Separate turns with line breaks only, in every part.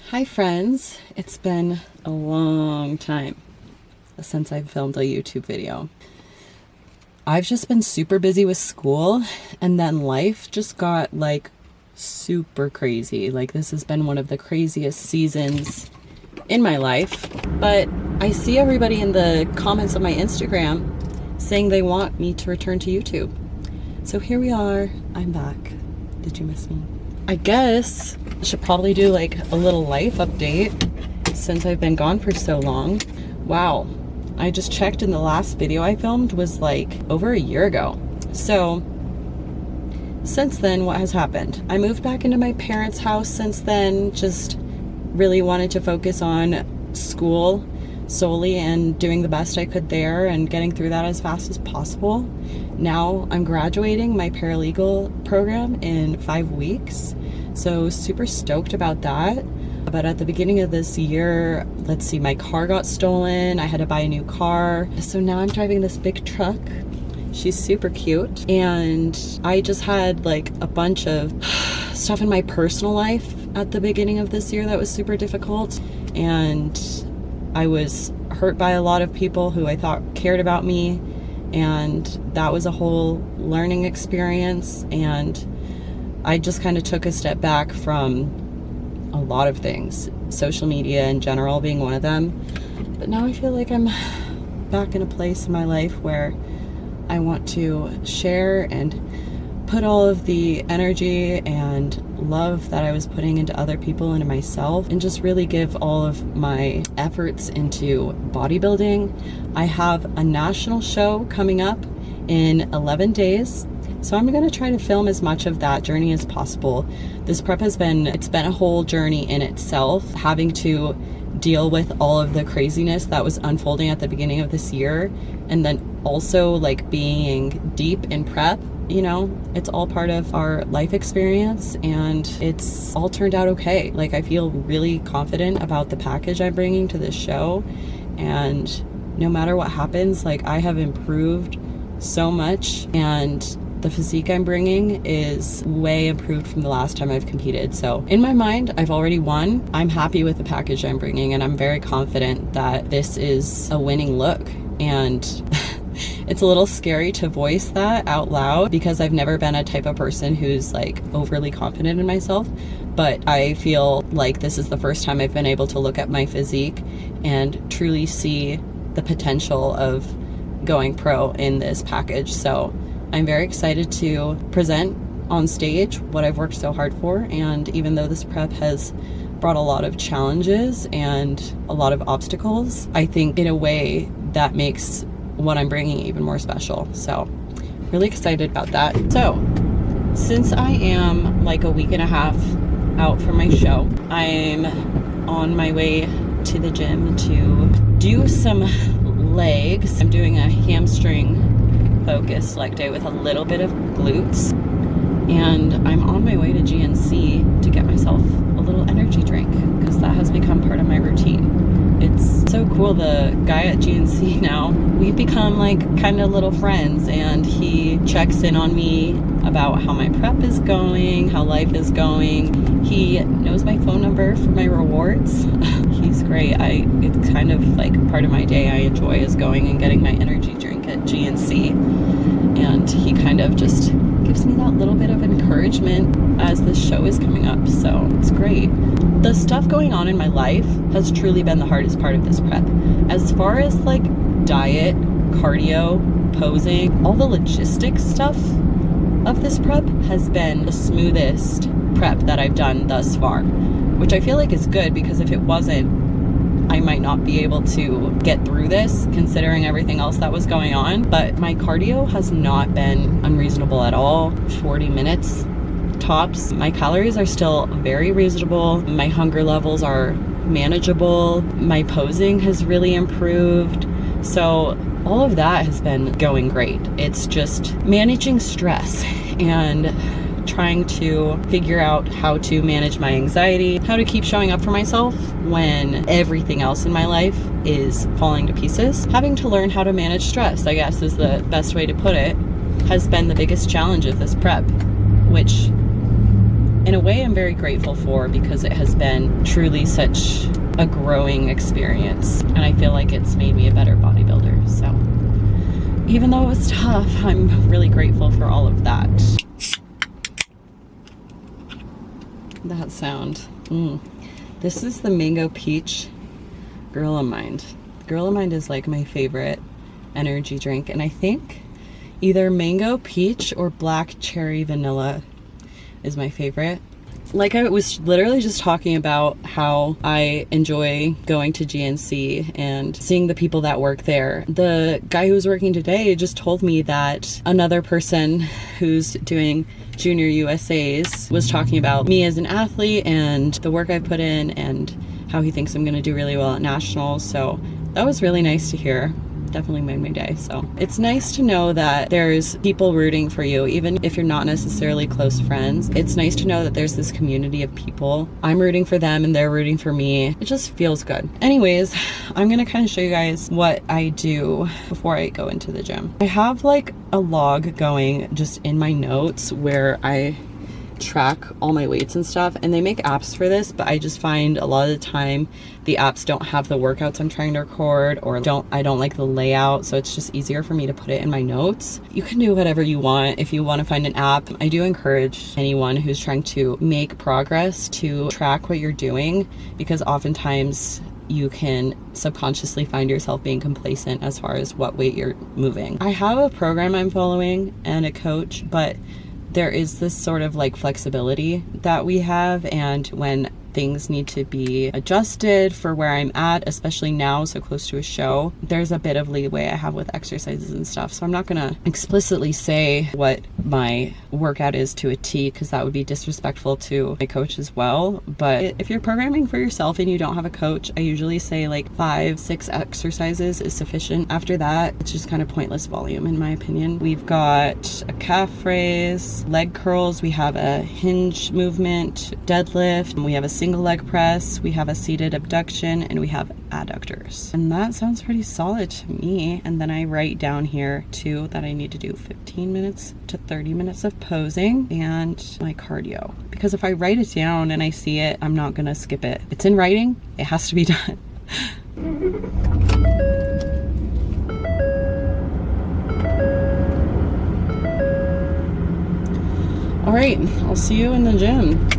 Hi friends, it's been a long time since I've filmed a YouTube video. I've just been super busy with school, and then life just got like super crazy. Like this has been one of the craziest seasons in my life, but I see everybody in the comments of my Instagram saying they want me to return to YouTube. So here we are, I'm back. Did you miss me? I guess I should probably do like a little life update since I've been gone for so long. Wow, I just checked and the last video I filmed was like over a year ago. So since then, what has happened? I moved back into my parents' house since then, just really wanted to focus on school solely and doing the best I could there and getting through that as fast as possible. Now I'm graduating my paralegal program in 5 weeks, so super stoked about that. But at the beginning of this year, let's see, my car got stolen. I had to buy a new car. So now I'm driving this big truck. She's super cute. And I just had like a bunch of stuff in my personal life at the beginning of this year that was super difficult. And I was hurt by a lot of people who I thought cared about me, and that was a whole learning experience, and I just kind of took a step back from a lot of things, social media in general being one of them. But now I feel like I'm back in a place in my life where I want to share and put all of the energy and love that I was putting into other people, into myself, and just really give all of my efforts into bodybuilding. I have a national show coming up in 11 days. So I'm going to try to film as much of that journey as possible. This prep it's been a whole journey in itself, having to deal with all of the craziness that was unfolding at the beginning of this year, and then also like being deep in prep. You know, it's all part of our life experience, and it's all turned out okay. Like I feel really confident about the package I'm bringing to this show, and no matter what happens, like I have improved so much, and the physique I'm bringing is way improved from the last time I've competed. So in my mind, I've already won. I'm happy with the package I'm bringing, and I'm very confident that this is a winning look. And it's a little scary to voice that out loud because I've never been a type of person who's like overly confident in myself. But I feel like this is the first time I've been able to look at my physique and truly see the potential of going pro in this package. So I'm very excited to present on stage what I've worked so hard for. And even though this prep has brought a lot of challenges and a lot of obstacles, I think in a way that makes what I'm bringing even more special. So really excited about that. So since I am like a week and a half out from my show, I'm on my way to the gym to do some legs. I'm doing a hamstring focused leg day with a little bit of glutes, and I'm on my way to GNC to get myself a little energy drink because that has become part of my routine. It's so cool. The guy at GNC now, we've become like kind of little friends, and he checks in on me about how my prep is going, how life is going. He knows my phone number for my rewards. He's great. It's kind of like part of my day I enjoy is going and getting my energy drink at GNC, and he kind of just gives me that little bit of encouragement as this show is coming up. So it's great. The stuff going on in my life has truly been the hardest part of this prep. As far as like diet, cardio, posing, all the logistics stuff of this prep has been the smoothest prep that I've done thus far, which I feel like is good, because if it wasn't, I might not be able to get through this considering everything else that was going on. But my cardio has not been unreasonable at all. 40 minutes tops. My calories are still very reasonable. My hunger levels are manageable. My posing has really improved. So all of that has been going great. It's just managing stress and trying to figure out how to manage my anxiety, how to keep showing up for myself when everything else in my life is falling to pieces. Having to learn how to manage stress, I guess is the best way to put it, has been the biggest challenge of this prep, which in a way I'm very grateful for, because it has been truly such a growing experience, and I feel like it's made me a better bodybuilder. So even though it was tough, I'm really grateful for all of that. That sound. This is the Mango Peach Gorilla Mind. Gorilla Mind is like my favorite energy drink, and I think either Mango Peach or Black Cherry Vanilla is my favorite. Like, I was literally just talking about how I enjoy going to GNC and seeing the people that work there. The guy who's working today just told me that another person who's doing Junior USAs was talking about me as an athlete and the work I put in, and how he thinks I'm going to do really well at nationals. So that was really nice to hear. Definitely made my day. So it's nice to know that there's people rooting for you, even if you're not necessarily close friends. It's nice to know that there's this community of people. I'm rooting for them and they're rooting for me. It just feels good. Anyways, I'm gonna kind of show you guys what I do before I go into the gym. I have like a log going just in my notes where I track all my weights and stuff, and they make apps for this, but I just find a lot of the time the apps don't have the workouts I'm trying to record, or I don't like the layout, so it's just easier for me to put it in my notes. You can do whatever you want. If you want to find an app, I do encourage anyone who's trying to make progress to track what you're doing, because oftentimes you can subconsciously find yourself being complacent as far as what weight you're moving. I have a program I'm following and a coach, but there is this sort of like flexibility that we have, and when things need to be adjusted for where I'm at, especially now so close to a show, there's a bit of leeway I have with exercises and stuff. So I'm not gonna explicitly say what my workout is to a T, because that would be disrespectful to my coach as well. But if you're programming for yourself and you don't have a coach, I usually say like 5-6 exercises is sufficient. After that, it's just kind of pointless volume in my opinion. We've got a calf raise, leg curls, we have a hinge movement, deadlift, we have a single leg press, we have a seated abduction, and we have adductors. And that sounds pretty solid to me. And then I write down here too that I need to do 15 minutes to 30 minutes of posing and my cardio. Because if I write it down and I see it, I'm not gonna skip it. It's in writing, it has to be done. All right, I'll see you in the gym.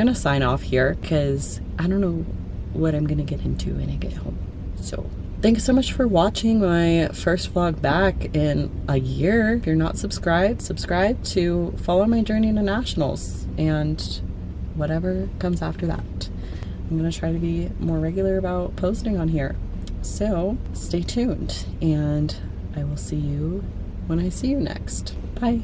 going to sign off here because I don't know what I'm going to get into when I get home. So thanks so much for watching my first vlog back in a year. If you're not subscribed, subscribe to follow my journey to nationals and whatever comes after that. I'm going to try to be more regular about posting on here. So stay tuned, and I will see you when I see you next. Bye.